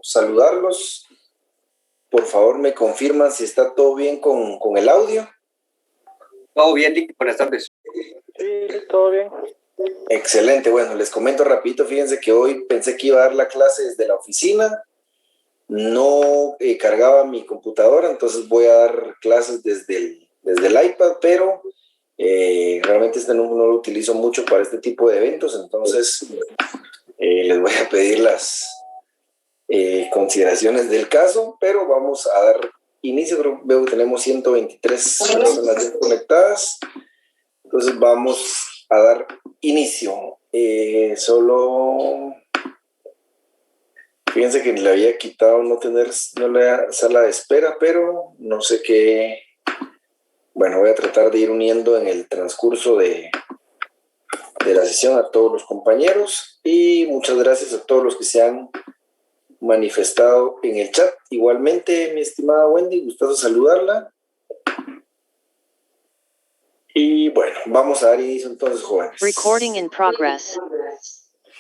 saludarlos. Por favor, me confirman si está todo bien con el audio. Todo bien, Dick. Buenas tardes. Sí, todo bien. Excelente. Bueno, les comento rapidito. Fíjense que hoy pensé que iba a dar la clase desde la oficina. No cargaba mi computadora, entonces voy a dar clases desde el iPad, pero realmente este no lo utilizo mucho para este tipo de eventos, entonces les voy a pedir las consideraciones del caso, pero vamos a dar inicio. Veo que tenemos 123 personas conectadas, entonces vamos a dar inicio. Solo fíjense que le había quitado no la sala de espera, pero no sé qué. Bueno, voy a tratar de ir uniendo en el transcurso de la sesión a todos los compañeros, y muchas gracias a todos los que se han manifestado en el chat. Igualmente, mi estimada Wendy, gustoso saludarla. Y bueno, vamos a dar inicio entonces, jóvenes. Recording in progress.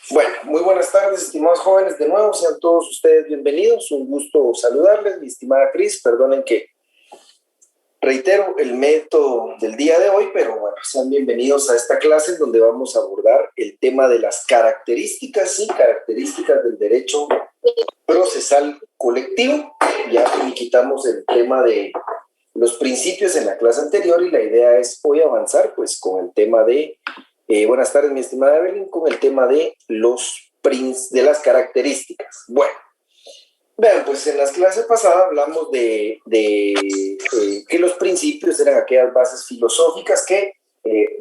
Bueno, muy buenas tardes, estimados jóvenes, de nuevo, sean todos ustedes bienvenidos, un gusto saludarles, mi estimada Cris, perdonen que reitero el método del día de hoy, pero bueno, sean bienvenidos a esta clase en donde vamos a abordar el tema de las características del derecho procesal colectivo. Ya quitamos el tema de los principios en la clase anterior y la idea es hoy avanzar pues con el tema de buenas tardes, mi estimada Evelyn, con el tema de las características. Bueno, vean, pues en las clases pasadas hablamos de que los principios eran aquellas bases filosóficas que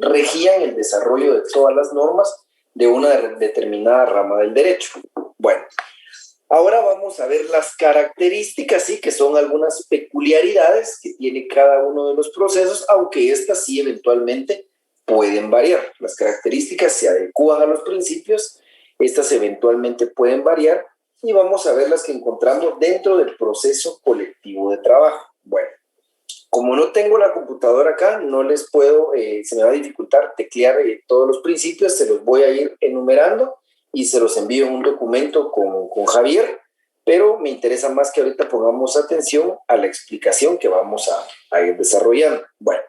regían el desarrollo de todas las normas de una determinada rama del derecho. Bueno, ahora vamos a ver las características, sí, que son algunas peculiaridades que tiene cada uno de los procesos, aunque estas sí eventualmente pueden variar. Las características se adecúan a los principios, estas eventualmente pueden variar, y vamos a ver las que encontramos dentro del proceso colectivo de trabajo. Bueno, como no tengo la computadora acá, no les puedo, se me va a dificultar teclear todos los principios, se los voy a ir enumerando y se los envío en un documento con Javier, pero me interesa más que ahorita pongamos atención a la explicación que vamos a ir desarrollando. Bueno,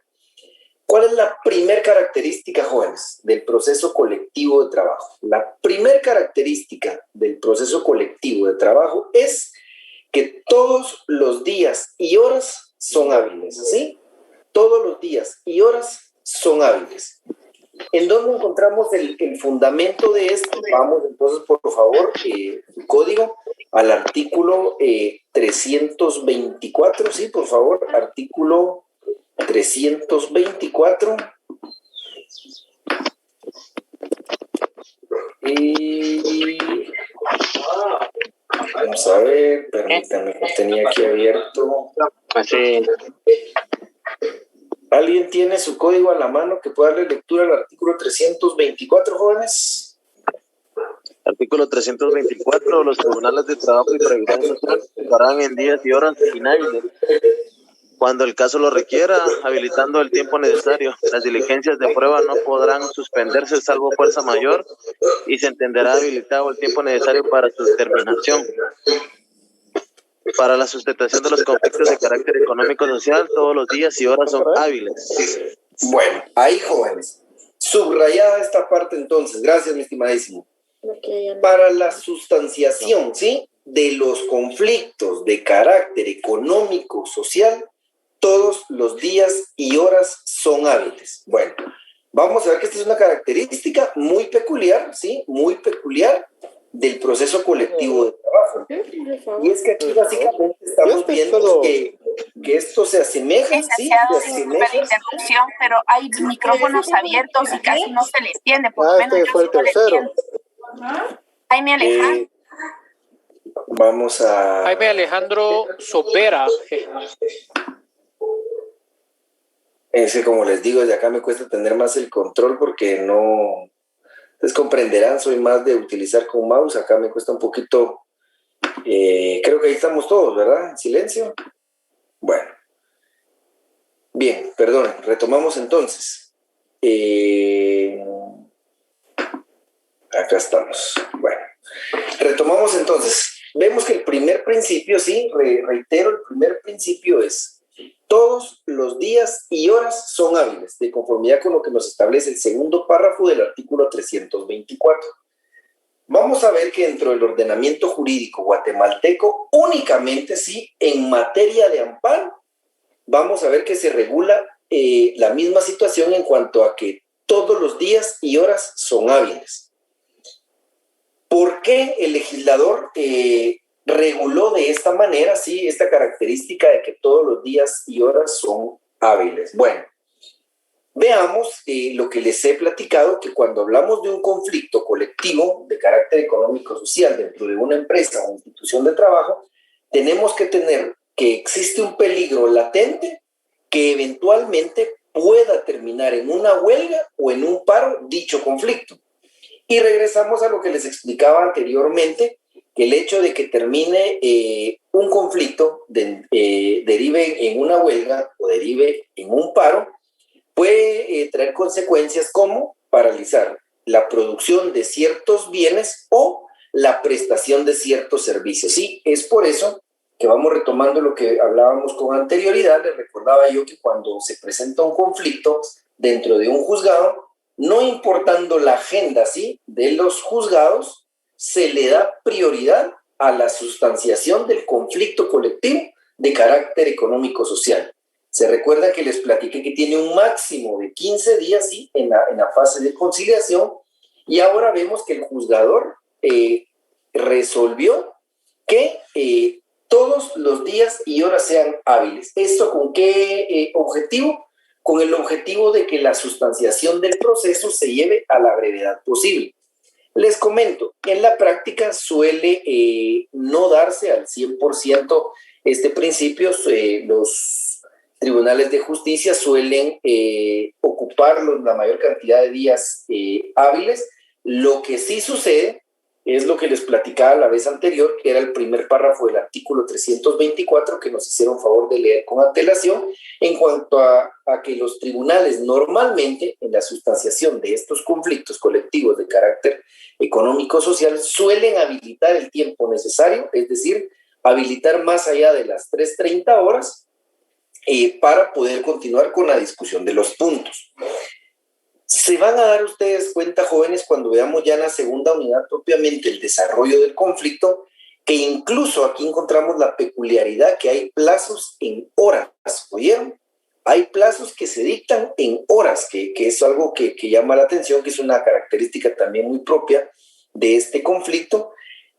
¿cuál es la primer característica, jóvenes, del proceso colectivo de trabajo? La primer característica del proceso colectivo de trabajo es que todos los días y horas son hábiles, ¿sí? Todos los días y horas son hábiles. ¿En dónde encontramos el fundamento de esto? Vamos entonces, por favor, su código al artículo 324, sí, por favor, artículo 324. Y vamos a ver, permítanme, que tenía aquí abierto. Sí. ¿Alguien tiene su código a la mano que pueda darle lectura al artículo 324, jóvenes? Artículo 324. Los tribunales de trabajo y previsión social estarán en días y horas inhábiles cuando el caso lo requiera, habilitando el tiempo necesario. Las diligencias de prueba no podrán suspenderse salvo fuerza mayor y se entenderá habilitado el tiempo necesario para su terminación. Para la sustentación de los conflictos de carácter económico y social, todos los días y horas son hábiles. Bueno, ahí, jóvenes, subrayada esta parte entonces. Gracias, mi estimadísimo. Para la sustanciación, ¿sí?, de los conflictos de carácter económico, social, todos los días y horas son hábiles. Bueno, vamos a ver que esta es una característica muy peculiar, ¿sí?, muy peculiar del proceso colectivo de trabajo. Y es que aquí básicamente estamos viendo que esto se asemeja, ¿sí? Disculpe la interrupción, pero hay micrófonos abiertos y casi no se le entiende, por lo menos yo sí no le entiendo. Jaime Alejandro. Vamos a... Jaime Alejandro Sobera. Es que, como les digo, de acá me cuesta tener más el control porque no... Ustedes comprenderán, soy más de utilizar con mouse. Acá me cuesta un poquito... creo que ahí estamos todos, ¿verdad? En silencio. Bueno. Bien, perdonen. Retomamos entonces. Acá estamos. Bueno. Retomamos entonces. Vemos que primer principio, sí, reitero, el primer principio es: todos los días y horas son hábiles, de conformidad con lo que nos establece el segundo párrafo del artículo 324. Vamos a ver que dentro del ordenamiento jurídico guatemalteco, únicamente sí, en materia de amparo, vamos a ver que se regula la misma situación en cuanto a que todos los días y horas son hábiles. ¿Por qué el legislador reguló de esta manera, sí, esta característica de que todos los días y horas son hábiles? Bueno, veamos lo que les he platicado, que cuando hablamos de un conflicto colectivo de carácter económico-social dentro de una empresa o institución de trabajo, tenemos que tener que existe un peligro latente que eventualmente pueda terminar en una huelga o en un paro dicho conflicto. Y regresamos a lo que les explicaba anteriormente, que el hecho de que termine un conflicto, derive en una huelga o derive en un paro, puede traer consecuencias como paralizar la producción de ciertos bienes o la prestación de ciertos servicios. Sí, es por eso que vamos retomando lo que hablábamos con anterioridad. Les recordaba yo que cuando se presenta un conflicto dentro de un juzgado, no importando la agenda, ¿sí?, de los juzgados, se le da prioridad a la sustanciación del conflicto colectivo de carácter económico-social. Se recuerda que les platiqué que tiene un máximo de 15 días, ¿sí?, en la fase de conciliación, y ahora vemos que el juzgador resolvió que todos los días y horas sean hábiles. ¿Esto con qué objetivo? Con el objetivo de que la sustanciación del proceso se lleve a la brevedad posible. Les comento, en la práctica suele no darse al 100% este principio. Los tribunales de justicia suelen ocupar la mayor cantidad de días hábiles. Lo que sí sucede es lo que les platicaba la vez anterior, que era el primer párrafo del artículo 324, que nos hicieron favor de leer con antelación, en cuanto a que los tribunales normalmente, en la sustanciación de estos conflictos colectivos de carácter económico-social, suelen habilitar el tiempo necesario, es decir, habilitar más allá de las 3:30 horas para poder continuar con la discusión de los puntos. Se van a dar ustedes cuenta, jóvenes, cuando veamos ya en la segunda unidad propiamente el desarrollo del conflicto, que incluso aquí encontramos la peculiaridad que hay plazos en horas, ¿oyeron? Hay plazos que se dictan en horas, que es algo que llama la atención, que es una característica también muy propia de este conflicto.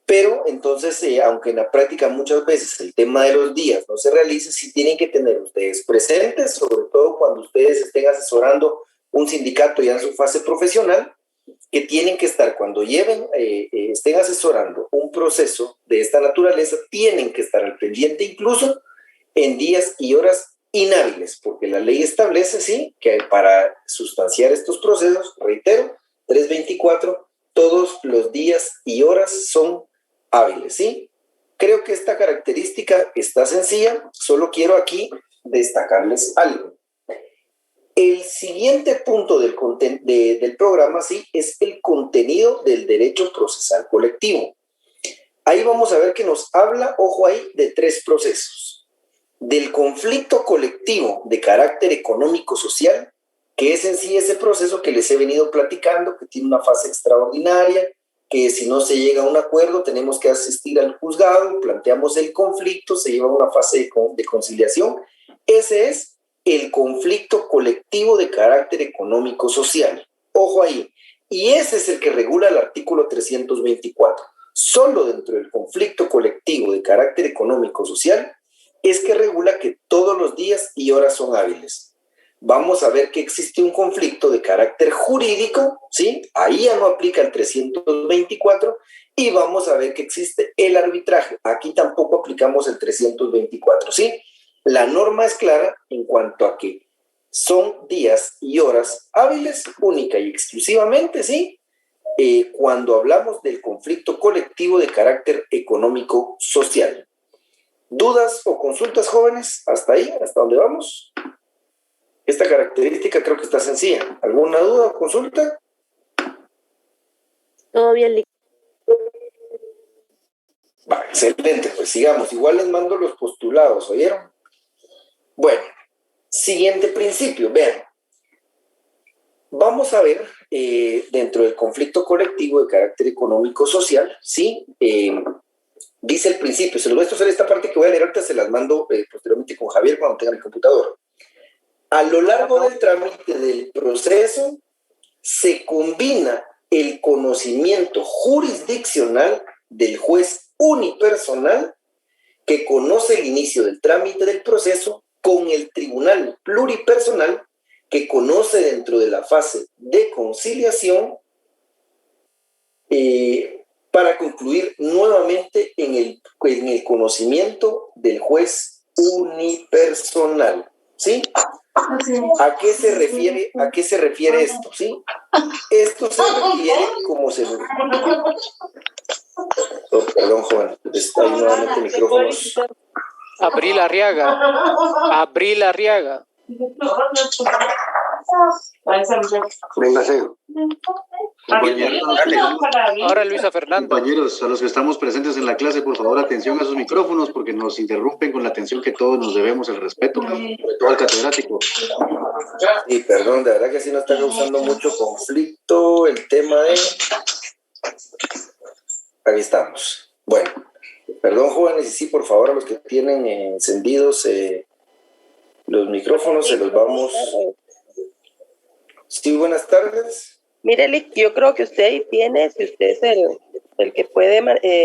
Pero entonces, aunque en la práctica muchas veces el tema de los días no se realice, sí tienen que tener ustedes presentes, sobre todo cuando ustedes estén asesorando un sindicato ya en su fase profesional, que tienen que estar, cuando estén asesorando un proceso de esta naturaleza, tienen que estar al pendiente incluso en días y horas inhábiles, porque la ley establece, sí, que para sustanciar estos procesos, reitero, 324, todos los días y horas son hábiles, ¿sí? Creo que esta característica está sencilla, solo quiero aquí destacarles algo. El siguiente punto del programa, sí, es el contenido del derecho procesal colectivo. Ahí vamos a ver que nos habla, ojo ahí, de 3 procesos. Del conflicto colectivo de carácter económico-social, que es en sí ese proceso que les he venido platicando, que tiene una fase extraordinaria, que si no se llega a un acuerdo tenemos que asistir al juzgado, planteamos el conflicto, se lleva a una fase de conciliación. Ese es el conflicto colectivo de carácter económico-social. Ojo ahí. Y ese es el que regula el artículo 324. Solo dentro del conflicto colectivo de carácter económico-social es que regula que todos los días y horas son hábiles. Vamos a ver que existe un conflicto de carácter jurídico, ¿sí? Ahí ya no aplica el 324, y vamos a ver que existe el arbitraje. Aquí tampoco aplicamos el 324, ¿sí? La norma es clara en cuanto a que son días y horas hábiles única y exclusivamente, ¿sí? Cuando hablamos del conflicto colectivo de carácter económico-social. ¿Dudas o consultas, jóvenes? ¿Hasta ahí? ¿Hasta dónde vamos? Esta característica creo que está sencilla. ¿Alguna duda o consulta? Todo bien, Va, excelente, pues sigamos. Igual les mando los postulados, ¿oyeron? Bueno, siguiente principio, vean. Vamos a ver, dentro del conflicto colectivo de carácter económico-social, ¿sí? Dice el principio, se los voy a hacer esta parte que voy a leer ahorita, se las mando posteriormente con Javier cuando tenga mi computador. A lo largo del trámite del proceso se combina el conocimiento jurisdiccional del juez unipersonal que conoce el inicio del trámite del proceso con el tribunal pluripersonal que conoce dentro de la fase de conciliación para concluir nuevamente en el conocimiento del juez unipersonal. ¿Sí? ¿A qué se refiere esto? ¿Sí? Esto se refiere como se... Oh, perdón, joven, está ahí nuevamente micrófonos. Abril Arriaga. Véngase. Ahora Luisa Fernanda. Compañeros, a los que estamos presentes en la clase, por favor, atención a sus micrófonos porque nos interrumpen con la atención que todos nos debemos, el respeto, sobre todo al catedrático. Y perdón, de verdad que sí nos está causando mucho conflicto el tema de... Ahí estamos. Bueno, perdón, jóvenes, y sí, por favor, a los que tienen encendidos los micrófonos, se los vamos... Sí, buenas tardes. Mire, Lick, yo creo que usted ahí tiene, si usted es el que puede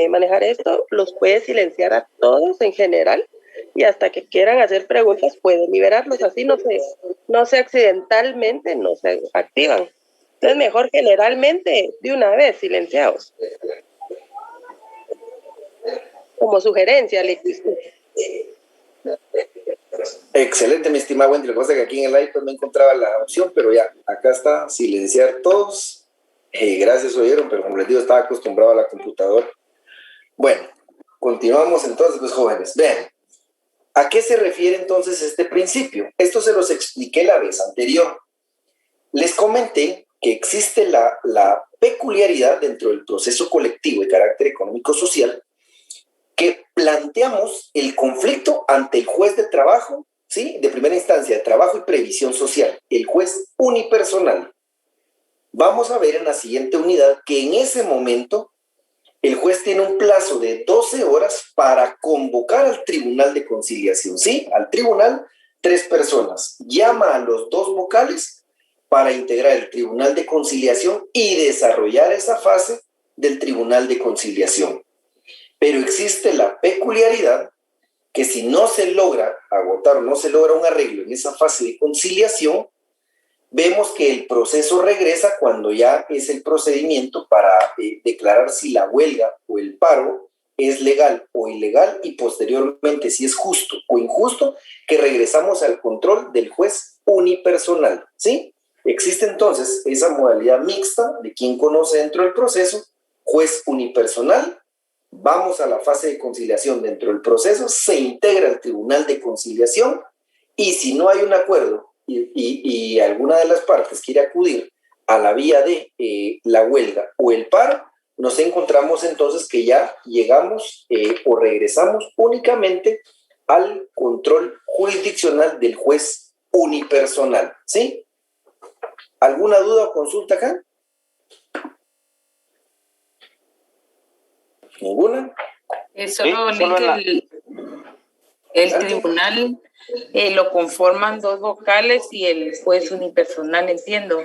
manejar esto, los puede silenciar a todos en general y hasta que quieran hacer preguntas puede liberarlos, así no se accidentalmente no se activan. Entonces mejor generalmente de una vez silenciados. Como sugerencia, Lick. Excelente, mi estimada Wendy. Lo que pasa es que aquí en el iPad no encontraba la opción, pero ya, acá está, silenciar todos. Gracias, oyeron, pero como les digo, estaba acostumbrado a la computadora. Bueno, continuamos entonces, pues jóvenes. Vean, ¿a qué se refiere entonces este principio? Esto se los expliqué la vez anterior. Les comenté que existe la peculiaridad dentro del proceso colectivo de carácter económico-social que planteamos el conflicto ante el juez de trabajo, ¿sí? De primera instancia, de trabajo y previsión social, el juez unipersonal. Vamos a ver en la siguiente unidad que en ese momento el juez tiene un plazo de 12 horas para convocar al tribunal de conciliación, ¿sí? Al tribunal, 3 personas. Llama a los 2 vocales para integrar el tribunal de conciliación y desarrollar esa fase del tribunal de conciliación. Pero existe la peculiaridad que si no se logra agotar, no se logra un arreglo en esa fase de conciliación, vemos que el proceso regresa cuando ya es el procedimiento para declarar si la huelga o el paro es legal o ilegal y posteriormente si es justo o injusto, que regresamos al control del juez unipersonal, ¿sí? Existe entonces esa modalidad mixta de quien conoce dentro del proceso, juez unipersonal. Vamos a la fase de conciliación dentro del proceso, se integra el tribunal de conciliación y si no hay un acuerdo y alguna de las partes quiere acudir a la vía de la huelga o el paro, nos encontramos entonces que ya llegamos o regresamos únicamente al control jurisdiccional del juez unipersonal, ¿sí? ¿Alguna duda o consulta acá? ¿Ninguna? Solo el tribunal lo conforman 2 vocales y el juez unipersonal, entiendo.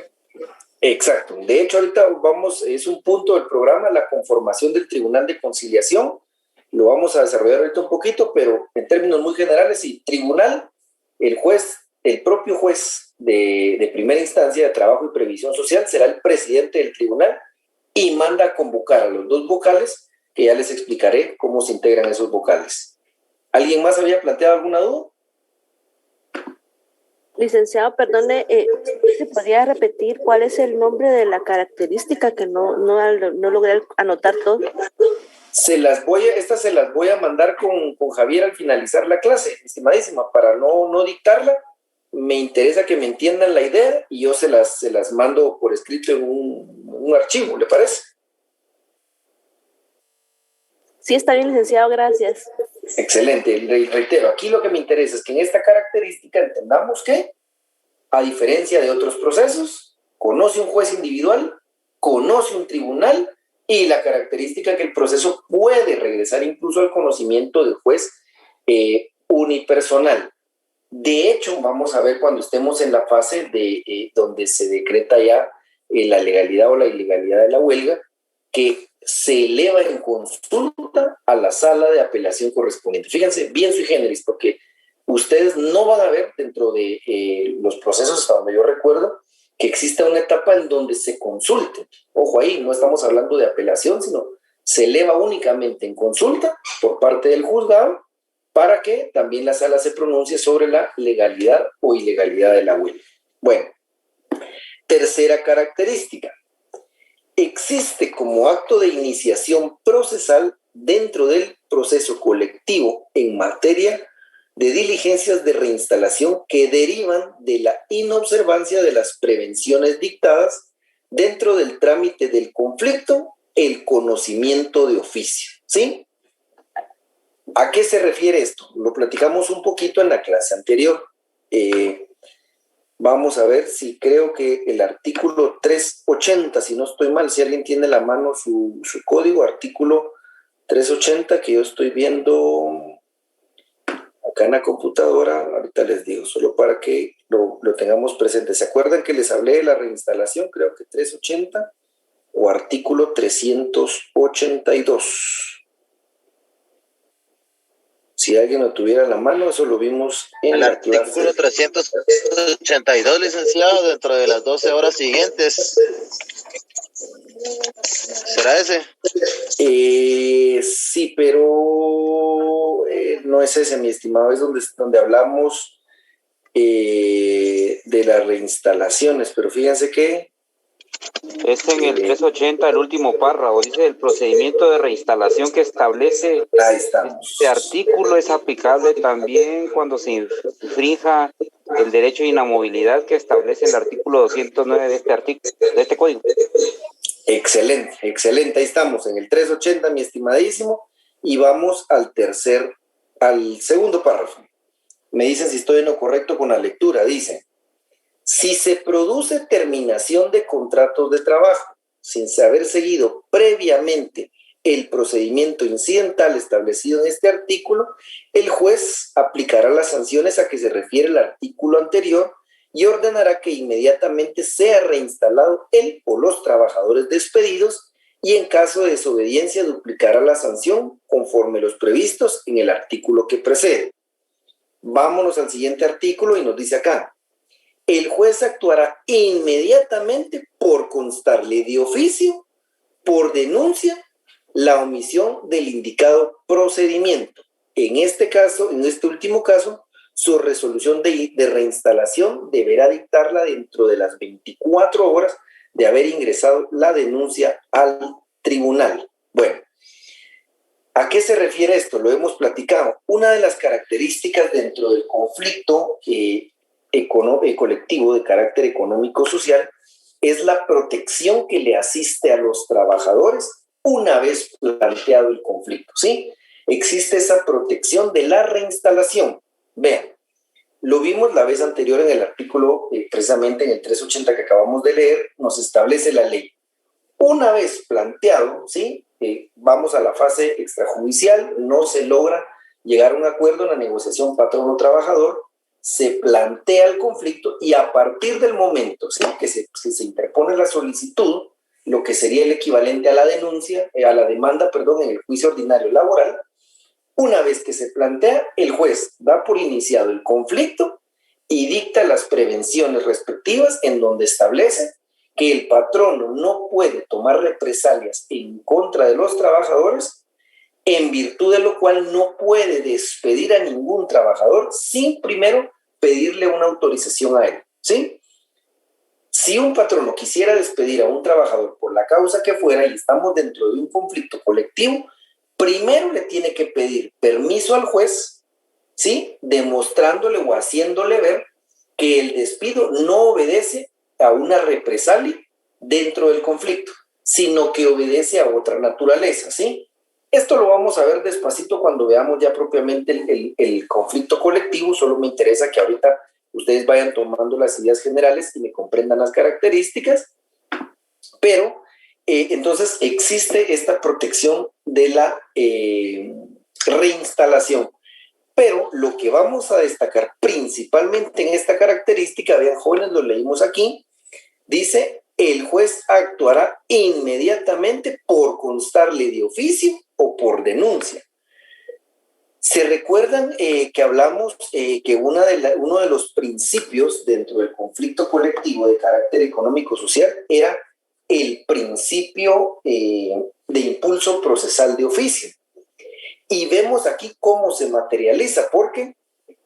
Exacto. De hecho, ahorita es un punto del programa, la conformación del tribunal de conciliación. Lo vamos a desarrollar ahorita un poquito, pero en términos muy generales, sí, tribunal, el juez, el propio juez de primera instancia de trabajo y previsión social será el presidente del tribunal y manda a convocar a los 2 vocales, que ya les explicaré cómo se integran esos vocales. ¿Alguien más había planteado alguna duda? Licenciado, perdone, ¿se podría repetir cuál es el nombre de la característica que no logré anotar todo? Estas se las voy a mandar con Javier al finalizar la clase, estimadísima, para no dictarla. Me interesa que me entiendan la idea y yo se las mando por escrito en un archivo, ¿le parece? Sí, está bien, licenciado, gracias. Excelente, reitero, aquí lo que me interesa es que en esta característica entendamos que, a diferencia de otros procesos, conoce un juez individual, conoce un tribunal, y la característica que el proceso puede regresar incluso al conocimiento del juez unipersonal. De hecho, vamos a ver cuando estemos en la fase de donde se decreta ya la legalidad o la ilegalidad de la huelga, que se eleva en consulta a la sala de apelación correspondiente. Fíjense, bien sui generis, porque ustedes no van a ver dentro de los procesos, hasta donde yo recuerdo, que exista una etapa en donde se consulte. Ojo ahí, no estamos hablando de apelación, sino se eleva únicamente en consulta por parte del juzgado para que también la sala se pronuncie sobre la legalidad o ilegalidad de la huelga. Bueno, tercera característica. Existe como acto de iniciación procesal dentro del proceso colectivo en materia de diligencias de reinstalación que derivan de la inobservancia de las prevenciones dictadas dentro del trámite del conflicto, el conocimiento de oficio, ¿sí? ¿A qué se refiere esto? Lo platicamos un poquito en la clase anterior. Vamos a ver si creo que el artículo 380, si no estoy mal, si alguien tiene a la mano su código, artículo 380, que yo estoy viendo acá en la computadora, ahorita les digo, solo para que lo tengamos presente. ¿Se acuerdan que les hablé de la reinstalación? Creo que 380 o artículo 382. Si alguien lo tuviera a la mano, eso lo vimos en la clase. El artículo 382, licenciado, dentro de las 12 horas siguientes. ¿Será ese? Sí, pero no es ese, mi estimado. Es donde hablamos de las reinstalaciones. Pero fíjense que... En el 380, el último párrafo, dice el procedimiento de reinstalación que establece ahí estamos. Este artículo es aplicable también cuando se infrinja el derecho de inamovilidad que establece el artículo 209 de este artículo, de este código. Excelente, excelente. Ahí estamos en el 380, mi estimadísimo, y vamos al segundo párrafo. Me dicen si estoy en lo correcto con la lectura. Dice: si se produce terminación de contratos de trabajo sin haber seguido previamente el procedimiento incidental establecido en este artículo, el juez aplicará las sanciones a que se refiere el artículo anterior y ordenará que inmediatamente sea reinstalado él o los trabajadores despedidos, y en caso de desobediencia duplicará la sanción conforme los previstos en el artículo que precede. Vámonos al siguiente artículo y nos dice acá: el juez actuará inmediatamente por constarle de oficio, por denuncia, la omisión del indicado procedimiento. En este caso, en este último caso, su resolución de reinstalación deberá dictarla dentro de las 24 horas de haber ingresado la denuncia al tribunal. Bueno, ¿a qué se refiere esto? Lo hemos platicado. Una de las características dentro del conflicto colectivo de carácter económico-social es la protección que le asiste a los trabajadores una vez planteado el conflicto, ¿sí? Existe esa protección de la reinstalación. Vean, lo vimos la vez anterior en el artículo, precisamente en el 380 que acabamos de leer, nos establece la ley. Una vez planteado, ¿sí? Vamos a la fase extrajudicial, no se logra llegar a un acuerdo en la negociación patrono-trabajador, se plantea el conflicto y a partir del momento, ¿sí?, que se interpone la solicitud, lo que sería el equivalente a la denuncia, a la demanda, perdón, en el juicio ordinario laboral, una vez que se plantea, el juez da por iniciado el conflicto y dicta las prevenciones respectivas, en donde establece que el patrono no puede tomar represalias en contra de los trabajadores, en virtud de lo cual no puede despedir a ningún trabajador sin primero pedirle una autorización a él, ¿sí? Si un patrono quisiera despedir a un trabajador por la causa que fuera y estamos dentro de un conflicto colectivo, primero le tiene que pedir permiso al juez, ¿sí?, demostrándole o haciéndole ver que el despido no obedece a una represalia dentro del conflicto, sino que obedece a otra naturaleza, ¿sí? Esto lo vamos a ver despacito cuando veamos ya propiamente el conflicto colectivo. Solo me interesa que ahorita ustedes vayan tomando las ideas generales y me comprendan las características. Pero entonces existe esta protección de la reinstalación. Pero lo que vamos a destacar principalmente en esta característica, vean jóvenes, lo leímos aquí, dice: el juez actuará inmediatamente por constarle de oficio o por denuncia. ¿Se recuerdan que hablamos que uno de los principios dentro del conflicto colectivo de carácter económico-social era el principio de impulso procesal de oficio? Y vemos aquí cómo se materializa, porque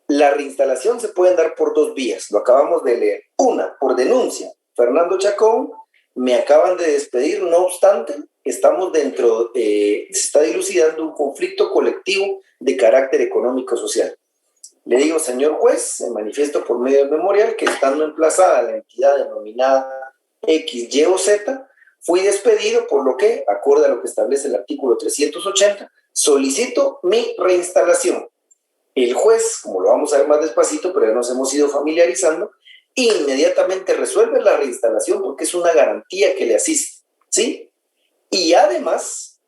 la reinstalación se puede dar por dos vías, lo acabamos de leer. Una, por denuncia. Fernando Chacón, me acaban de despedir, no obstante, estamos se está dilucidando un conflicto colectivo de carácter económico-social. Le digo: señor juez, me manifiesto por medio del memorial que, estando emplazada la entidad denominada X, Y o Z, fui despedido, por lo que, acorde a lo que establece el artículo 380, solicito mi reinstalación. El juez, como lo vamos a ver más despacito, pero ya nos hemos ido familiarizando, inmediatamente resuelve la reinstalación porque es una garantía que le asiste, ¿sí? Y además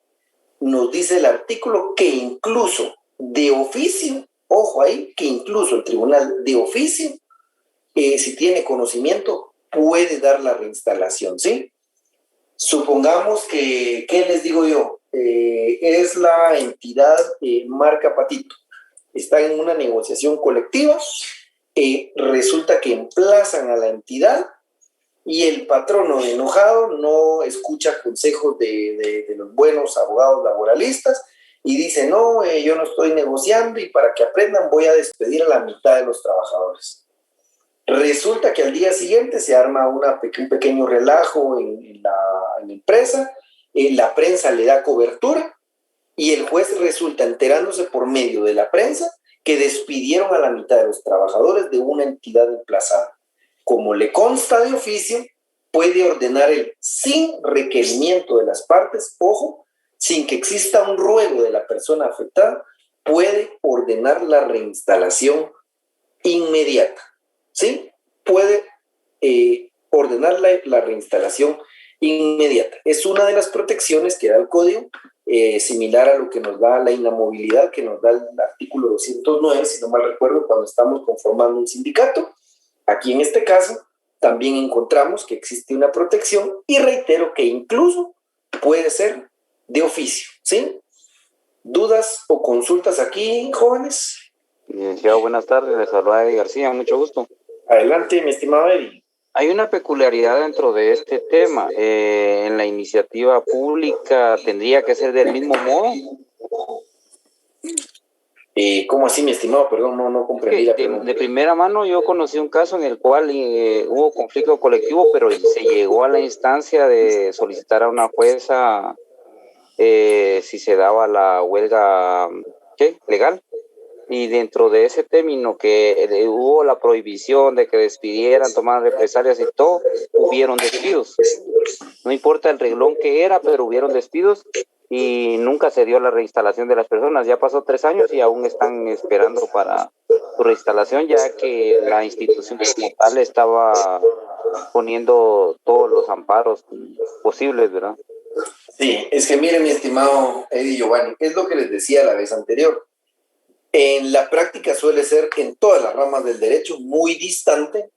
nos dice el artículo que incluso de oficio, ojo ahí, que incluso el tribunal de oficio, si tiene conocimiento, puede dar la reinstalación, ¿sí? Supongamos que, ¿qué les digo yo? Es la entidad marca Patito. Está en una negociación colectiva, resulta que emplazan a la entidad y el patrono enojado no escucha consejos de los buenos abogados laboralistas y dice: no, yo no estoy negociando y para que aprendan voy a despedir a la mitad de los trabajadores. Resulta que al día siguiente se arma un pequeño relajo en la empresa, la prensa le da cobertura y el juez resulta enterándose por medio de la prensa que despidieron a la mitad de los trabajadores de una entidad emplazada. Como le consta de oficio, puede ordenar él, sin requerimiento de las partes, ojo, sin que exista un ruego de la persona afectada, puede ordenar la reinstalación inmediata, ¿sí? Puede ordenar la reinstalación inmediata. Es una de las protecciones que da el código, similar a lo que nos da la inamovilidad, que nos da el artículo 209, si no mal recuerdo, cuando estamos conformando un sindicato. Aquí en este caso también encontramos que existe una protección y reitero que incluso puede ser de oficio, ¿sí? ¿Dudas o consultas aquí, jóvenes? Licenciado, buenas tardes, les saluda Eddie García, mucho gusto. Adelante, mi estimado Eddie. Hay una peculiaridad dentro de este tema. En la iniciativa pública tendría que ser del mismo modo. ¿Cómo así, mi estimado? Perdón, no comprendí la pregunta. De primera mano yo conocí un caso en el cual hubo conflicto colectivo, pero se llegó a la instancia de solicitar a una jueza si se daba la huelga legal. Y dentro de ese término que hubo la prohibición de que despidieran, tomaran represalias y todo, hubieron despidos. No importa el reglón que era, pero hubieron despidos y nunca se dio la reinstalación de las personas. Ya pasó 3 años y aún están esperando para su reinstalación, ya que la institución como tal estaba poniendo todos los amparos posibles, ¿verdad? Sí, es que miren, mi estimado Eddie Giovanni, es lo que les decía la vez anterior. En la práctica suele ser, en todas las ramas del derecho, muy distante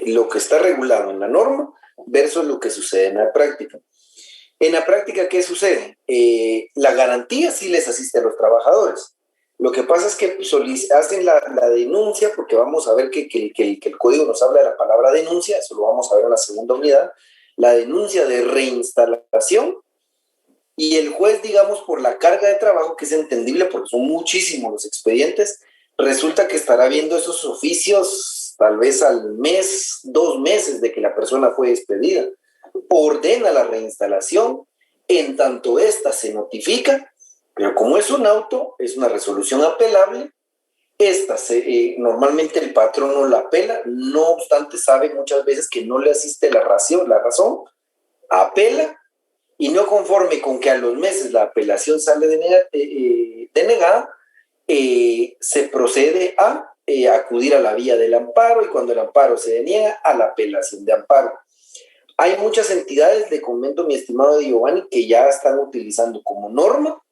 lo que está regulado en la norma versus lo que sucede en la práctica. En la práctica, ¿qué sucede? La garantía sí les asiste a los trabajadores. Lo que pasa es que hacen la denuncia, porque vamos a ver que el código nos habla de la palabra denuncia, eso lo vamos a ver en la segunda unidad, la denuncia de reinstalación. Y el juez, digamos, por la carga de trabajo, que es entendible porque son muchísimos los expedientes, resulta que estará viendo esos oficios tal vez al mes, 2 meses de que la persona fue despedida. Ordena la reinstalación, en tanto esta se notifica, pero como es un auto, es una resolución apelable, normalmente el patrono la apela, no obstante sabe muchas veces que no le asiste la razón, apela, y no conforme con que a los meses la apelación sale denegada, se procede a acudir a la vía del amparo, y cuando el amparo se deniega, a la apelación de amparo. Hay muchas entidades, le comento, mi estimado Giovanni, que ya están utilizando como norma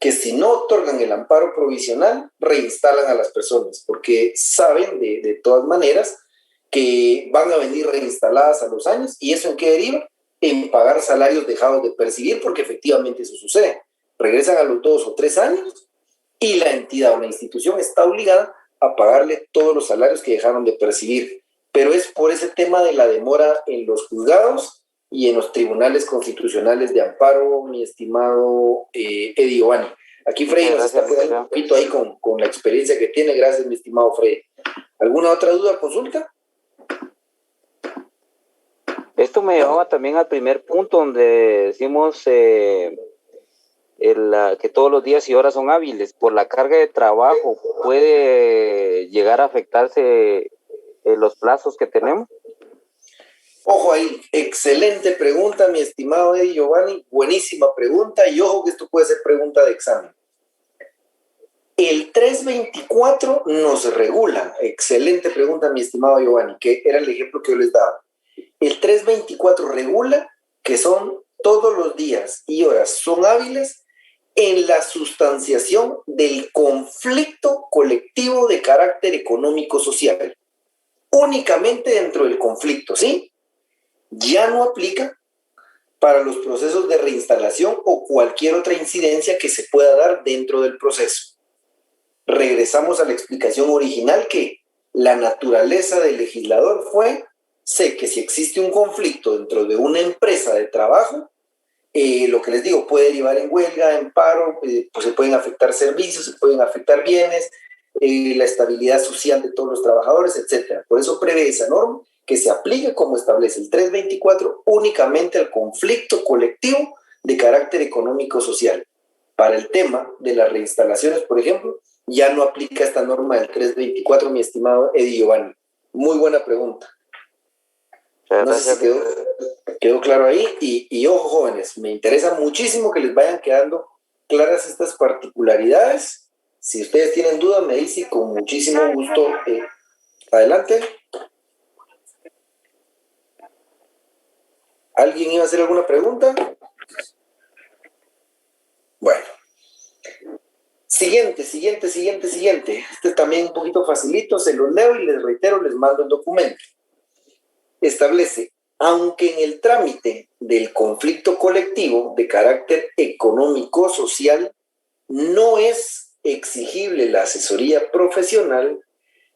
que si no otorgan el amparo provisional, reinstalan a las personas, porque saben de todas maneras que van a venir reinstaladas a los años. ¿Y eso en qué deriva? En pagar salarios dejados de percibir, porque efectivamente eso sucede. Regresan a los 2 o 3 años y la entidad o la institución está obligada a pagarle todos los salarios que dejaron de percibir. Pero es por ese tema de la demora en los juzgados y en los tribunales constitucionales de amparo, mi estimado Eddie Giovanni. Aquí Freddy nos está poniendo un poquito ahí con la experiencia que tiene. Gracias, mi estimado Freddy. ¿Alguna otra duda, consulta? Esto me llevaba también al primer punto donde decimos que todos los días y horas son hábiles. Por la carga de trabajo, ¿puede llegar a afectarse los plazos que tenemos? Ojo ahí, excelente pregunta, mi estimado Eddie Giovanni, buenísima pregunta, y ojo que esto puede ser pregunta de examen. El 324 nos regula, excelente pregunta, mi estimado Giovanni, que era el ejemplo que yo les daba. El 324 regula que son todos los días y horas son hábiles en la sustanciación del conflicto colectivo de carácter económico-social. Únicamente dentro del conflicto, ¿sí? Ya no aplica para los procesos de reinstalación o cualquier otra incidencia que se pueda dar dentro del proceso. Regresamos a la explicación original que la naturaleza del legislador fue, sé que si existe un conflicto dentro de una empresa de trabajo, lo que les digo, puede derivar en huelga, en paro, pues se pueden afectar servicios, se pueden afectar bienes, la estabilidad social de todos los trabajadores, etc. Por eso prevé esa norma que se aplique como establece el 324 únicamente al conflicto colectivo de carácter económico-social. Para el tema de las reinstalaciones, por ejemplo, ya no aplica esta norma del 324, mi estimado Eddie Giovanni. Muy buena pregunta. No sé si quedó claro ahí. Y ojo, jóvenes, me interesa muchísimo que les vayan quedando claras estas particularidades. Si ustedes tienen dudas, me dicen con muchísimo gusto. Adelante. ¿Alguien iba a hacer alguna pregunta? Bueno. Siguiente. Este también un poquito facilito, se los leo y les reitero, les mando el documento. Establece, aunque en el trámite del conflicto colectivo de carácter económico-social no es exigible la asesoría profesional,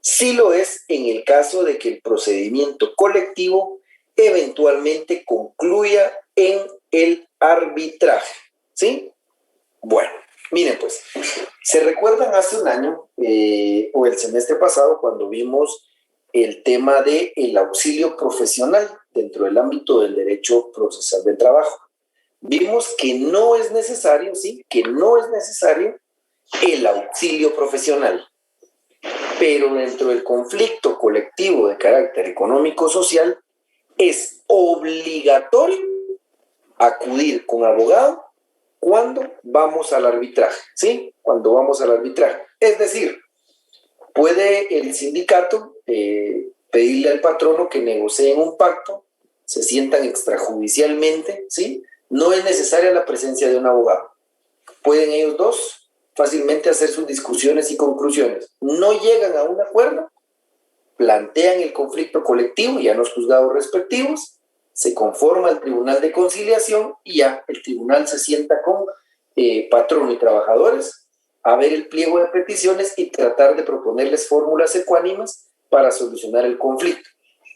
sí lo es en el caso de que el procedimiento colectivo eventualmente concluya en el arbitraje, ¿sí? Bueno, miren pues, ¿se recuerdan hace un año o el semestre pasado cuando vimos el tema del auxilio profesional dentro del ámbito del derecho procesal del trabajo? Vimos que no es necesario, ¿sí? Que no es necesario el auxilio profesional. Pero dentro del conflicto colectivo de carácter económico-social es obligatorio acudir con abogado cuando vamos al arbitraje, ¿sí? Cuando vamos al arbitraje. Es decir, puede el sindicato pedirle al patrono que negocien un pacto, se sientan extrajudicialmente, ¿sí? No es necesaria la presencia de un abogado. Pueden ellos dos fácilmente hacer sus discusiones y conclusiones. No llegan a un acuerdo, plantean el conflicto colectivo ya en los juzgados respectivos, se conforma el tribunal de conciliación y ya el tribunal se sienta con patrono y trabajadores a ver el pliego de peticiones y tratar de proponerles fórmulas ecuánimes para solucionar el conflicto.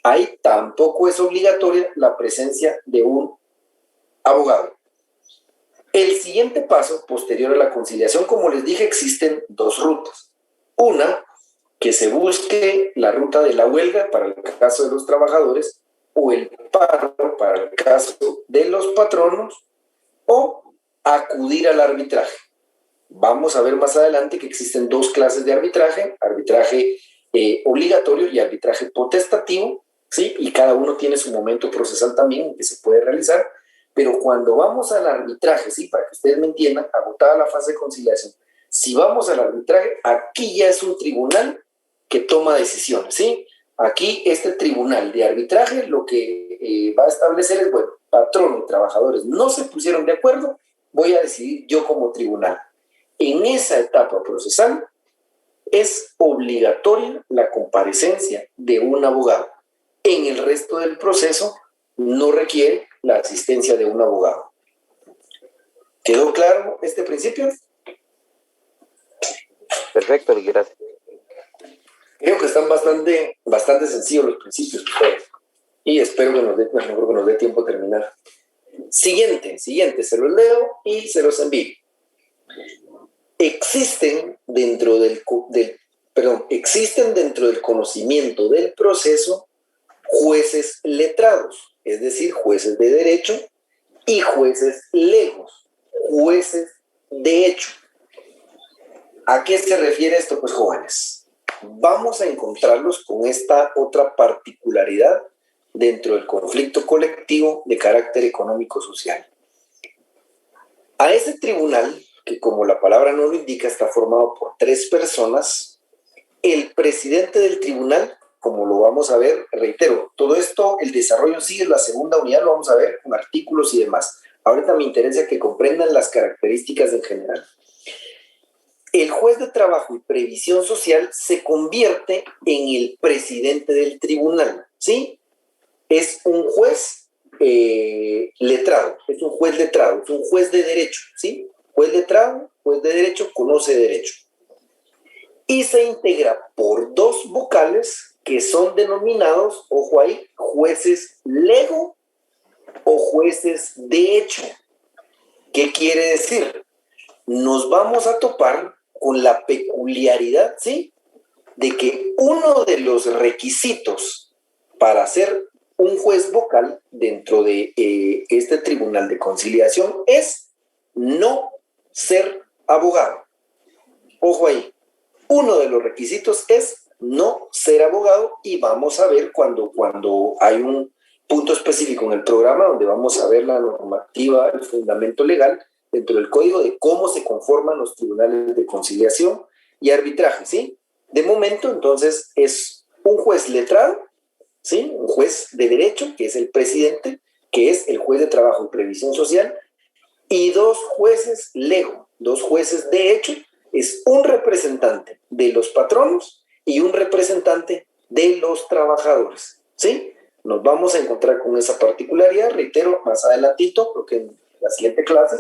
Ahí tampoco es obligatoria la presencia de un abogado. El siguiente paso, posterior a la conciliación, como les dije, existen dos rutas. Una, que se busque la ruta de la huelga para el caso de los trabajadores o el paro para el caso de los patronos, o acudir al arbitraje. Vamos a ver más adelante que existen dos clases de arbitraje, arbitraje obligatorio y arbitraje potestativo, ¿sí? Y cada uno tiene su momento procesal también en que se puede realizar, Pero cuando vamos al arbitraje, sí, para que ustedes me entiendan, agotada la fase de conciliación, si vamos al arbitraje, aquí ya es un tribunal que toma decisiones, ¿sí? Aquí este tribunal de arbitraje lo que va a establecer es, bueno, patrón y trabajadores no se pusieron de acuerdo, voy a decidir yo como tribunal. En esa etapa procesal es obligatoria la comparecencia de un abogado. En el resto del proceso no requiere la asistencia de un abogado. ¿Quedó claro este principio? Perfecto, gracias. Creo que están bastante sencillos los principios ustedes. Y espero que nos dé tiempo a terminar. Siguiente, se los leo y se los envío. Existen dentro del conocimiento del proceso jueces letrados, es decir, jueces de derecho, y jueces legos, jueces de hecho. ¿A qué se refiere esto, pues, jóvenes? Vamos a encontrarlos con esta otra particularidad dentro del conflicto colectivo de carácter económico-social. A ese tribunal, que como la palabra no lo indica, está formado por 3 personas, el presidente del tribunal, como lo vamos a ver, reitero, todo esto, el desarrollo sigue en la segunda unidad, lo vamos a ver con artículos y demás. Ahorita me interesa que comprendan las características en general. El juez de trabajo y previsión social se convierte en el presidente del tribunal, ¿sí? Es un juez letrado, es un juez de derecho, ¿sí? Juez letrado, juez de derecho, conoce derecho. Y se integra por 2 vocales que son denominados, ojo ahí, jueces lego o jueces de hecho. ¿Qué quiere decir? Nos vamos a topar con la peculiaridad, ¿sí?, de que uno de los requisitos para ser un juez vocal dentro de este tribunal de conciliación es no ser abogado. Ojo ahí, uno de los requisitos es no ser abogado, y vamos a ver cuando hay un punto específico en el programa donde vamos a ver la normativa, el fundamento legal dentro del código de cómo se conforman los tribunales de conciliación y arbitraje, ¿sí? De momento, entonces, es un juez letrado, ¿sí? Un juez de derecho, que es el presidente, que es el juez de trabajo y previsión social, y 2 jueces lego, 2 jueces de hecho, es un representante de los patronos y un representante de los trabajadores, ¿sí? Nos vamos a encontrar con esa particularidad, reitero, más adelantito, porque en la siguiente clase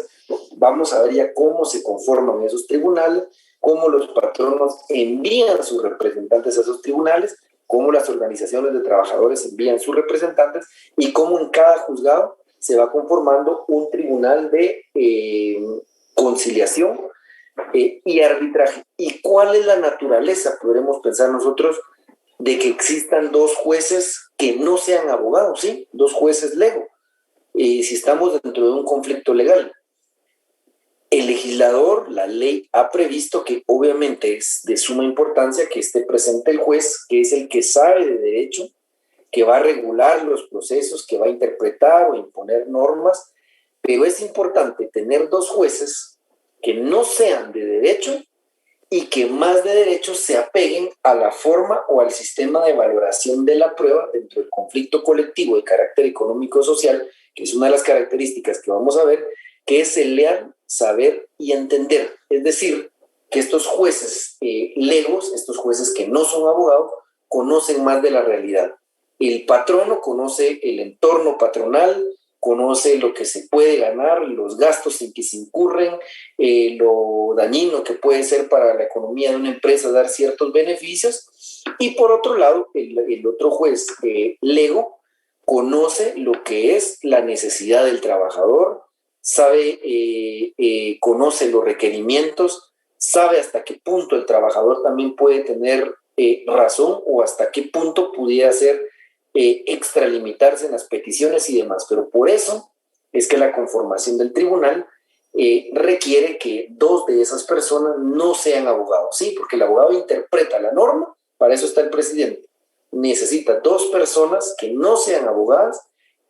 vamos a ver ya cómo se conforman esos tribunales, cómo los patronos envían sus representantes a esos tribunales, cómo las organizaciones de trabajadores envían sus representantes y cómo en cada juzgado se va conformando un tribunal de conciliación y arbitraje. ¿Y cuál es la naturaleza, podremos pensar nosotros, de que existan 2 jueces que no sean abogados, ¿sí? 2 jueces lego, si estamos dentro de un conflicto legal? El legislador, la ley, ha previsto que obviamente es de suma importancia que esté presente el juez, que es el que sabe de derecho, que va a regular los procesos, que va a interpretar o imponer normas, pero es importante tener 2 jueces que no sean de derecho y que más de derecho se apeguen a la forma o al sistema de valoración de la prueba dentro del conflicto colectivo de carácter económico-social, que es una de las características que vamos a ver, que es el leer, saber y entender. Es decir, que estos jueces legos, estos jueces que no son abogados, conocen más de la realidad. El patrono conoce el entorno patronal, conoce lo que se puede ganar, los gastos en que se incurren, lo dañino que puede ser para la economía de una empresa dar ciertos beneficios. Y por otro lado, el otro juez lego conoce lo que es la necesidad del trabajador, sabe, conoce los requerimientos, sabe hasta qué punto el trabajador también puede tener razón o hasta qué punto pudiera ser extralimitarse en las peticiones y demás. Pero por eso es que la conformación del tribunal requiere que 2 de esas personas no sean abogados, ¿sí? Porque el abogado interpreta la norma, para eso está el presidente. Necesita 2 personas que no sean abogadas,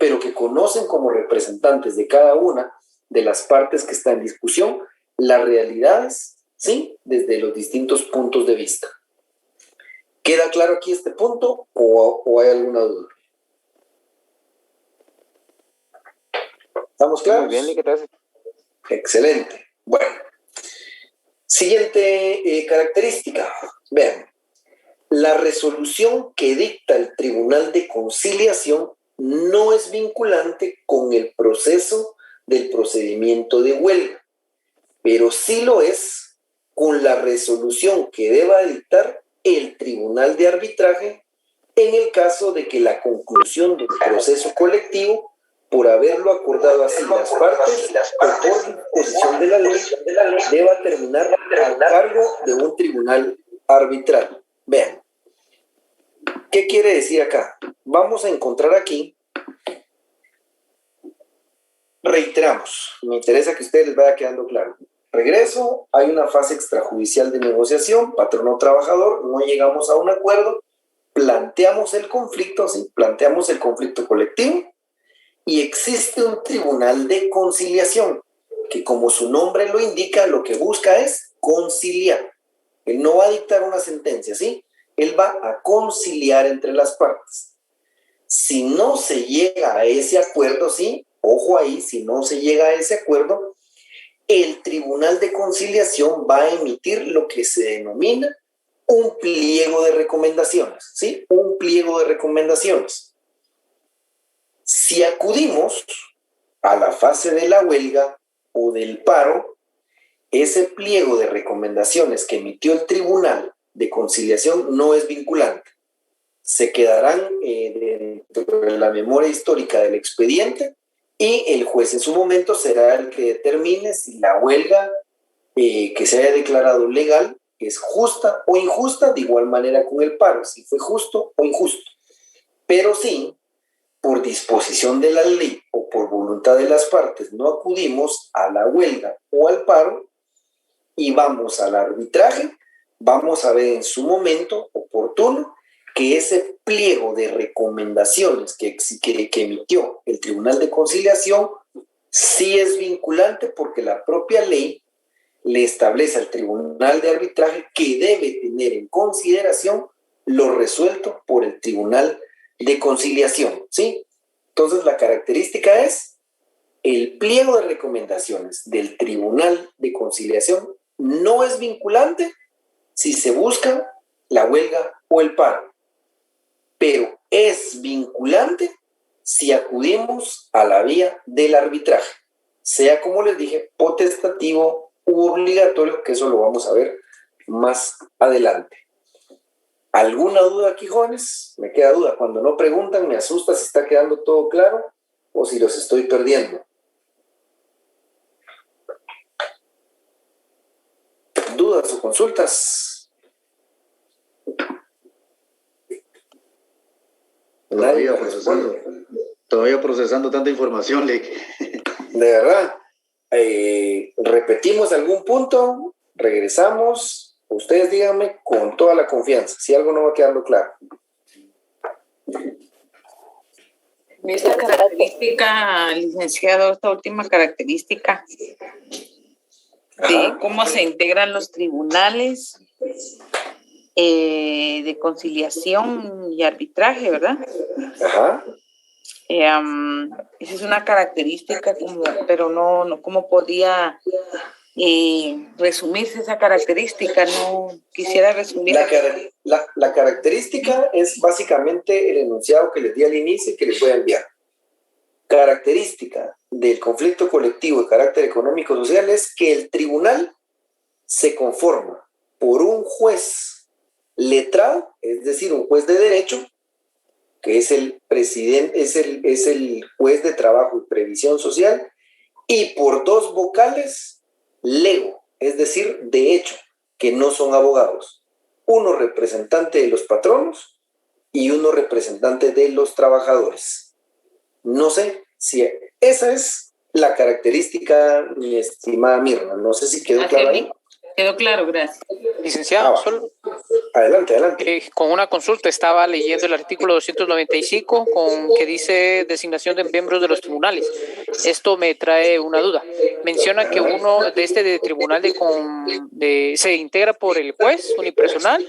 pero que conocen como representantes de cada una de las partes que está en discusión las realidades, ¿sí? Desde los distintos puntos de vista. ¿Queda claro aquí este punto o hay alguna duda? ¿Estamos claros? Muy bien, gracias. Excelente. Bueno, siguiente característica. Vean, la resolución que dicta el Tribunal de Conciliación no es vinculante con el proceso del procedimiento de huelga, pero sí lo es con la resolución que deba dictar el Tribunal de Arbitraje en el caso de que la conclusión del proceso colectivo, por haberlo acordado así las partes o por disposición de la ley, deba terminar a cargo de un tribunal arbitral. Vean, ¿qué quiere decir acá? Vamos a encontrar aquí, reiteramos, me interesa que a ustedes les vaya quedando claro. Regreso, hay una fase extrajudicial de negociación, patrono-trabajador, no llegamos a un acuerdo, planteamos el conflicto, ¿sí? Planteamos el conflicto colectivo, y existe un tribunal de conciliación que, como su nombre lo indica, lo que busca es conciliar. Él no va a dictar una sentencia, ¿sí? Él va a conciliar entre las partes. Si no se llega a ese acuerdo, ¿sí? Ojo ahí, si no se llega a ese acuerdo, el tribunal de conciliación va a emitir lo que se denomina un pliego de recomendaciones, ¿sí? Un pliego de recomendaciones. Si acudimos a la fase de la huelga o del paro, ese pliego de recomendaciones que emitió el Tribunal de Conciliación no es vinculante. Se quedarán dentro de la memoria histórica del expediente y el juez en su momento será el que determine si la huelga que se haya declarado legal es justa o injusta, de igual manera con el paro, si fue justo o injusto. Pero sí, por disposición de la ley o por voluntad de las partes, no acudimos a la huelga o al paro y vamos al arbitraje, vamos a ver en su momento oportuno que ese pliego de recomendaciones que emitió el Tribunal de Conciliación sí es vinculante porque la propia ley le establece al Tribunal de Arbitraje que debe tener en consideración lo resuelto por el Tribunal de Conciliación, ¿sí? Entonces la característica es el pliego de recomendaciones del Tribunal de Conciliación no es vinculante si se busca la huelga o el paro, pero es vinculante si acudimos a la vía del arbitraje, sea como les dije, potestativo u obligatorio, que eso lo vamos a ver más adelante. ¿Alguna duda aquí, jóvenes? Me queda duda. Cuando no preguntan, me asusta si está quedando todo claro o si los estoy perdiendo. ¿Dudas o consultas? Todavía procesando tanta información, Lick. De verdad. Repetimos algún punto, regresamos. Ustedes díganme con toda la confianza, si algo no va quedando claro. Esta característica, licenciado, esta última característica de cómo se integran los tribunales de conciliación y arbitraje, ¿verdad? Ajá. Esa es una característica, pero no cómo podía resumirse esa característica. No quisiera resumir. La característica es básicamente el enunciado que les di al inicio y que les voy a enviar. Característica del conflicto colectivo de carácter económico-social es que el tribunal se conforma por un juez letrado, es decir, un juez de derecho, que es el presidente, es el juez de trabajo y previsión social, y por dos vocales lego, es decir, de hecho, que no son abogados. Uno representante de los patronos y uno representante de los trabajadores. No sé si esa es la característica, mi estimada Mirna. No sé si quedó claro ahí. Quedó claro, gracias. Licenciado, Adelante, adelante. Con una consulta, estaba leyendo el artículo 295 que dice designación de miembros de los tribunales. Esto me trae una duda. Menciona que uno de tribunal se integra por el juez unipersonal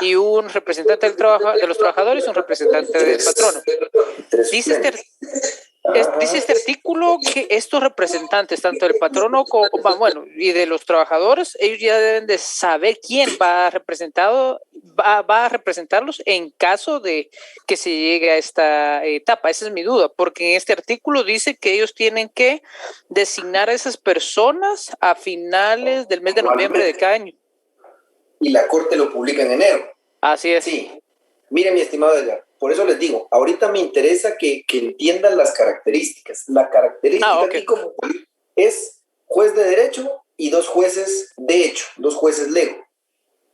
y un representante de los trabajadores y un representante del patrono. Dice este artículo que estos representantes, tanto del patrono como, y de los trabajadores, ellos ya deben de saber quién va a representarlos en caso de que se llegue a esta etapa. Esa es mi duda, porque en este artículo dice que ellos tienen que designar a esas personas a finales del mes de noviembre de cada año. Y la Corte lo publica en enero. Así es. Sí. Mire, mi estimado Edgar, por eso les digo, ahorita me interesa que entiendan las características. La característica aquí como es juez de derecho y 2 jueces de hecho, 2 jueces lego.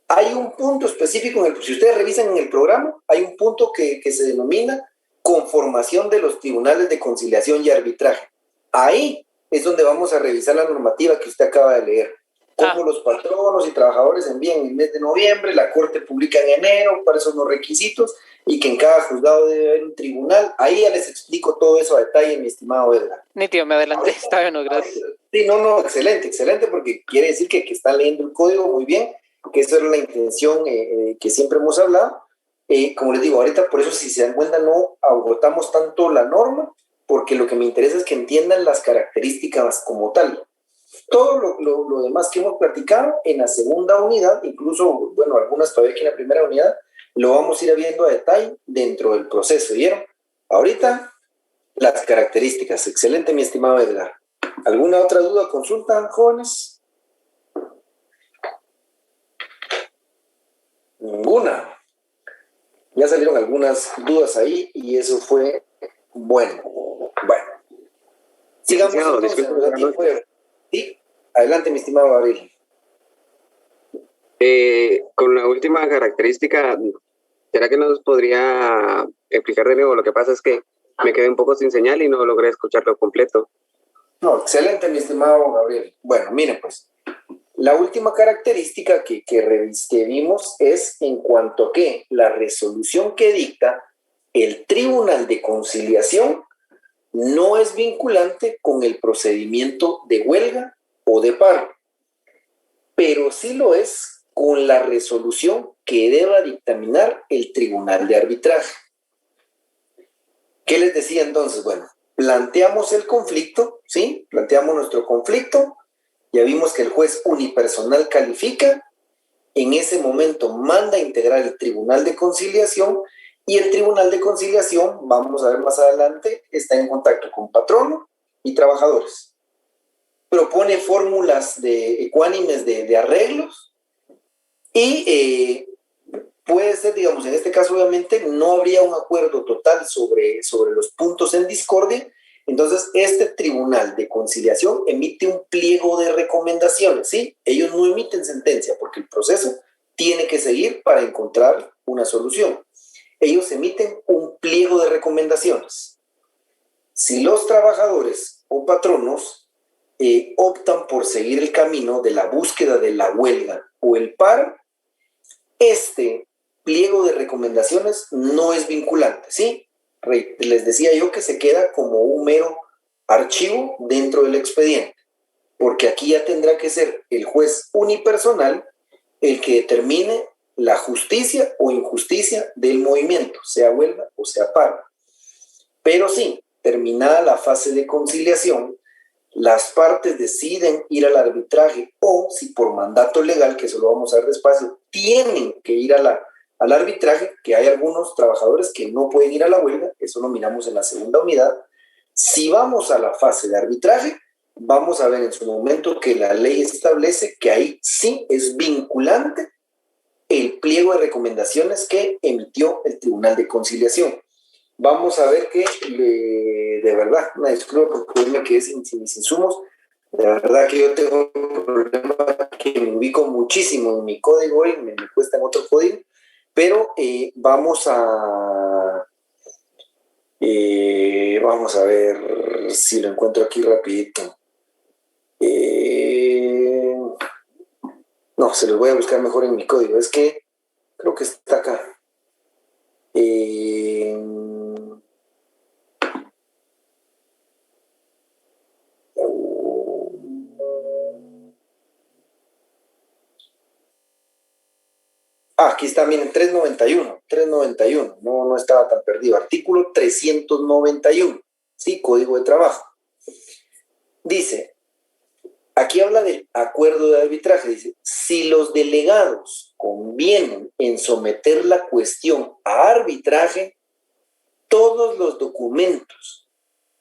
Hay un punto específico, si ustedes revisan en el programa, hay un punto que se denomina conformación de los tribunales de conciliación y arbitraje. Ahí es donde vamos a revisar la normativa que usted acaba de leer. Cómo los patronos y trabajadores envían en el mes de noviembre, la Corte publica en enero, cuáles son los requisitos, y que en cada juzgado debe haber un tribunal. Ahí ya les explico todo eso a detalle, mi estimado Edgar. Nítido, me adelanté, está bien, gracias. Sí, no, excelente, porque quiere decir que están leyendo el código muy bien, que esa es la intención que siempre hemos hablado. Como les digo, ahorita por eso, si se dan cuenta, no agotamos tanto la norma, porque lo que me interesa es que entiendan las características como tal. Todo lo demás que hemos platicado en la segunda unidad, incluso, algunas todavía aquí en la primera unidad, lo vamos a ir viendo a detalle dentro del proceso, ¿vieron? Ahorita, las características. Excelente, mi estimado Edgar. ¿Alguna otra duda, consulta, jóvenes? Ninguna. Ya salieron algunas dudas ahí y eso fue bueno. Sigamos entonces. Sí, adelante, mi estimado Gabriel. Con la última característica, ¿será que nos podría explicar de nuevo? Lo que pasa es que me quedé un poco sin señal y no logré escucharlo completo. No, excelente, mi estimado Gabriel. Bueno, miren pues, la última característica que vimos es en cuanto a que la resolución que dicta el Tribunal de Conciliación no es vinculante con el procedimiento de huelga o de paro, pero sí lo es con la resolución que deba dictaminar el Tribunal de Arbitraje. ¿Qué les decía entonces? Bueno, planteamos el conflicto, ¿sí? Planteamos nuestro conflicto, ya vimos que el juez unipersonal califica, en ese momento manda a integrar el Tribunal de Conciliación y el Tribunal de Conciliación, vamos a ver más adelante, está en contacto con patrono y trabajadores. Propone fórmulas ecuánimes de arreglos y puede ser, digamos, en este caso obviamente no habría un acuerdo total sobre los puntos en discordia, entonces este Tribunal de Conciliación emite un pliego de recomendaciones, ¿sí? Ellos no emiten sentencia porque el proceso tiene que seguir para encontrar una solución. Ellos emiten un pliego de recomendaciones. Si los trabajadores o patronos optan por seguir el camino de la búsqueda de la huelga o el paro, este pliego de recomendaciones no es vinculante, ¿sí? Les decía yo que se queda como un mero archivo dentro del expediente, porque aquí ya tendrá que ser el juez unipersonal el que determine la justicia o injusticia del movimiento, sea huelga o sea paro. Pero sí, terminada la fase de conciliación, las partes deciden ir al arbitraje o, si por mandato legal, que eso lo vamos a ver despacio, tienen que ir al arbitraje, que hay algunos trabajadores que no pueden ir a la huelga, eso lo miramos en la segunda unidad. Si vamos a la fase de arbitraje, vamos a ver en su momento que la ley establece que ahí sí es vinculante el pliego de recomendaciones que emitió el Tribunal de Conciliación. Vamos a ver que, de verdad, una disculpa porque me quedé sin mis insumos, de verdad que yo tengo un problema que me ubico muchísimo en mi código y me cuesta en otro código, pero vamos a ver si lo encuentro aquí rapidito. No, se los voy a buscar mejor en mi código. Es que Creo que está acá. Aquí está, miren, 391, no estaba tan perdido. Artículo 391, ¿sí? Código de trabajo. Dice, aquí habla del acuerdo de arbitraje, dice, si los delegados convienen en someter la cuestión a arbitraje, todos los documentos,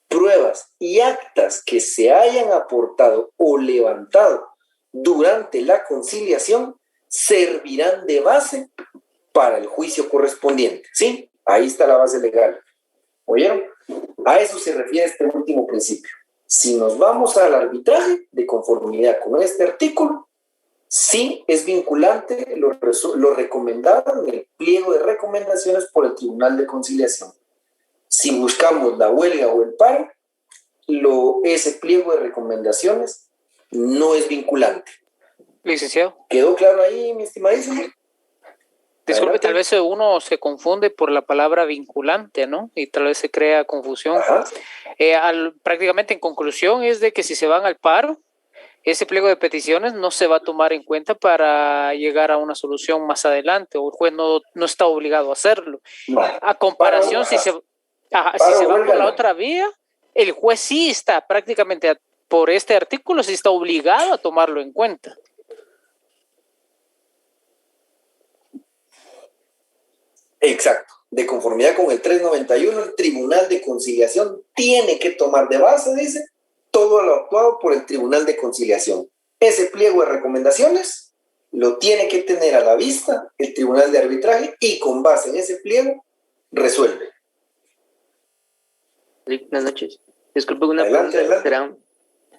pruebas y actas que se hayan aportado o levantado durante la conciliación servirán de base para el juicio correspondiente, ¿sí? Ahí está la base legal. ¿Oyeron? A eso se refiere este último principio. Si nos vamos al arbitraje de conformidad con este artículo, sí es vinculante lo recomendado en el pliego de recomendaciones por el Tribunal de Conciliación. Si buscamos la huelga o el paro, ese pliego de recomendaciones no es vinculante. Licenciado. ¿Quedó claro ahí, mi estimadísimo? Disculpe, tal vez uno se confunde por la palabra vinculante, ¿no? Y tal vez se crea confusión. Prácticamente en conclusión es de que si se van al paro, ese pliego de peticiones no se va a tomar en cuenta para llegar a una solución más adelante, o el juez no está obligado a hacerlo. No. A comparación, si se va por la otra vía, el juez sí está prácticamente, por este artículo, sí está obligado a tomarlo en cuenta. Exacto. De conformidad con el 391, el Tribunal de Conciliación tiene que tomar de base, dice, todo lo actuado por el Tribunal de Conciliación. Ese pliego de recomendaciones lo tiene que tener a la vista el Tribunal de Arbitraje y con base en ese pliego resuelve. Buenas noches. Disculpe una pregunta.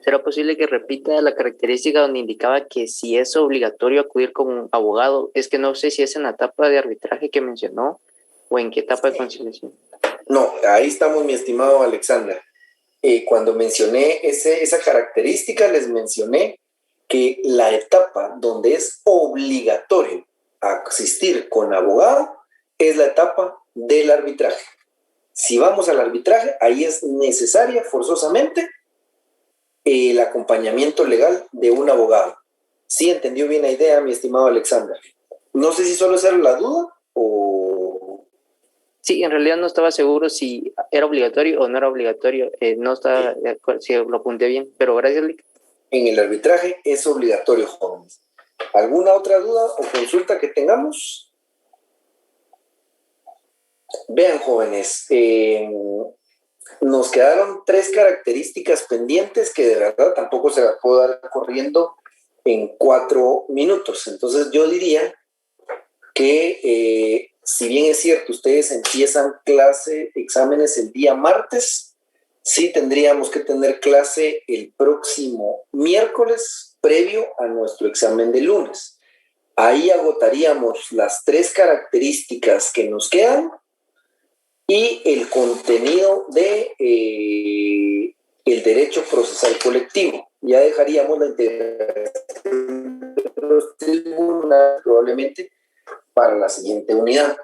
¿Será posible que repita la característica donde indicaba que si es obligatorio acudir con un abogado? Es que no sé si es en la etapa de arbitraje que mencionó o en qué etapa de conciliación. No, ahí estamos, mi estimado Alexander. Cuando mencioné esa característica, les mencioné que la etapa donde es obligatorio asistir con abogado es la etapa del arbitraje. Si vamos al arbitraje, ahí es necesaria forzosamente el acompañamiento legal de un abogado. ¿Sí entendió bien la idea, mi estimado Alexander? No sé si solo esa era la duda o... Sí, en realidad no estaba seguro si era obligatorio o no era obligatorio. No estaba si lo apunté bien, pero gracias, Lick. En el arbitraje es obligatorio, jóvenes. ¿Alguna otra duda o consulta que tengamos? Vean, jóvenes, nos quedaron 3 características pendientes que de verdad tampoco se las puedo dar corriendo en 4 minutos. Entonces yo diría que si bien es cierto, ustedes empiezan exámenes el día martes, sí tendríamos que tener clase el próximo miércoles previo a nuestro examen de lunes. Ahí agotaríamos las 3 características que nos quedan y el contenido de el derecho procesal colectivo. Ya dejaríamos la integración de los tribunales probablemente para la siguiente unidad.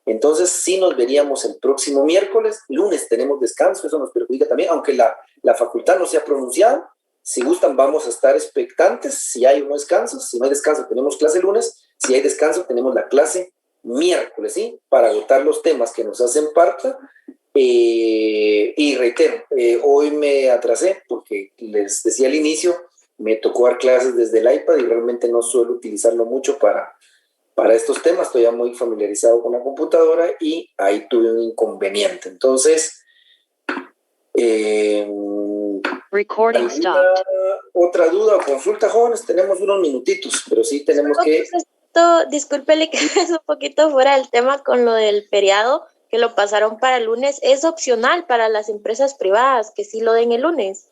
Entonces sí nos veríamos el próximo miércoles. Lunes tenemos descanso, eso nos perjudica también, aunque la facultad no se ha pronunciado. Si gustan vamos a estar expectantes si hay o no descanso. Si no hay descanso tenemos clase lunes, si hay descanso tenemos la clase miércoles, ¿sí? Para agotar los temas que nos hacen falta. Y reitero, hoy me atrasé porque les decía al inicio, me tocó dar clases desde el iPad y realmente no suelo utilizarlo mucho para estos temas. Estoy ya muy familiarizado con la computadora y ahí tuve un inconveniente. Entonces, Recording stopped. ¿Otra duda o consulta, jóvenes? Tenemos unos minutitos, pero sí tenemos que... Discúlpele que es un poquito fuera del tema con lo del feriado, que lo pasaron para el lunes. Es opcional para las empresas privadas que sí lo den el lunes.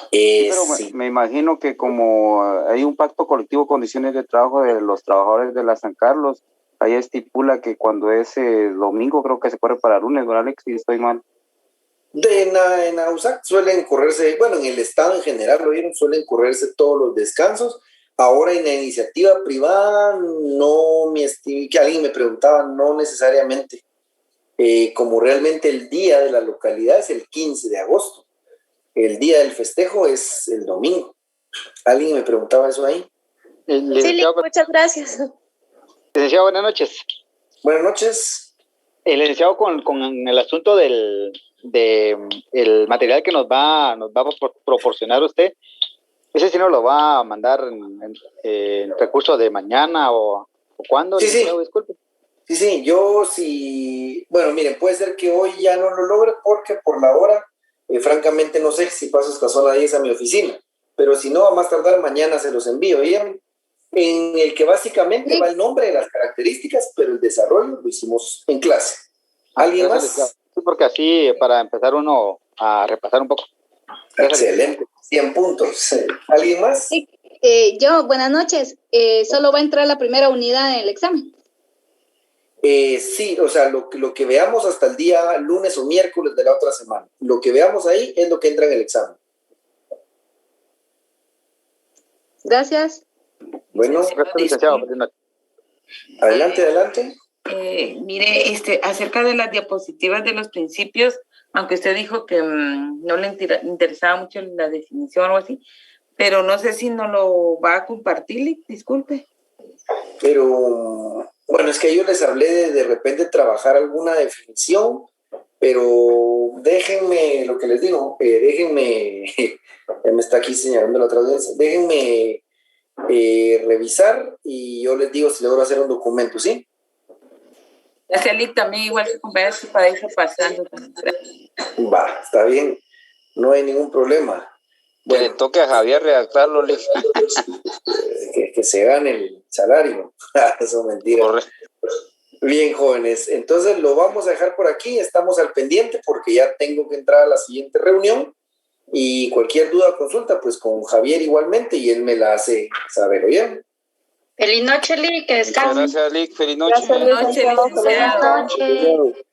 Pero sí. me imagino que como hay un pacto colectivo, condiciones de trabajo de los trabajadores de la San Carlos, ahí estipula que cuando es domingo creo que se corre para lunes, ¿verdad, Alex? Si estoy mal. En AUSAC suelen correrse, bueno, en el estado en general, ¿lo vieron? Suelen correrse todos los descansos, Ahora en la iniciativa privada, no me estimé, que alguien me preguntaba, no necesariamente. Como realmente el día de la localidad es el 15 de agosto. El día del festejo es el domingo. ¿Alguien me preguntaba eso ahí? Sí, muchas gracias. Licenciado, buenas noches. Buenas noches. Licenciado, con el asunto el material que nos va a proporcionar usted, ¿ese sí nos lo va a mandar en recurso de mañana o cuándo? Sí, sí. Disculpe. Sí, yo sí. Bueno, miren, puede ser que hoy ya no lo logre porque por la hora, francamente no sé si paso hasta zona 10 a mi oficina, pero si no, a más tardar mañana se los envío. ¿Oyeron? En el que básicamente va el nombre de las características, pero el desarrollo lo hicimos en clase. ¿Alguien más? Sí, porque así para empezar uno a repasar un poco. Excelente, 100 puntos. ¿Alguien más? Sí, yo, buenas noches. Solo va a entrar la primera unidad en el examen. Sí, o sea, lo que veamos hasta el día lunes o miércoles de la otra semana. Lo que veamos ahí es lo que entra en el examen. Gracias. Bueno, adelante. Mire, acerca de las diapositivas de los principios, aunque usted dijo que no le interesaba mucho la definición o algo así, pero no sé si no lo va a compartir, disculpe. Pero, bueno, es que yo les hablé de repente trabajar alguna definición, pero déjenme, lo que les digo, déjenme, ya me está aquí señalando la otra audiencia, déjenme revisar y yo les digo si logro hacer un documento, ¿sí? Lic también igual que compañeros para irse pasando. Va, está bien, no hay ningún problema. Bueno, que le toque a Javier redactarlo, Lic. Que se gane el salario. Eso es mentira. Correcto. Bien, jóvenes, entonces lo vamos a dejar por aquí, estamos al pendiente porque ya tengo que entrar a la siguiente reunión y cualquier duda o consulta, pues con Javier igualmente y él me la hace saber, ¿oyen? Feliz noche, Lic, que descansen. Gracias, Lic, feliz noche. Feliz noche, licenciado.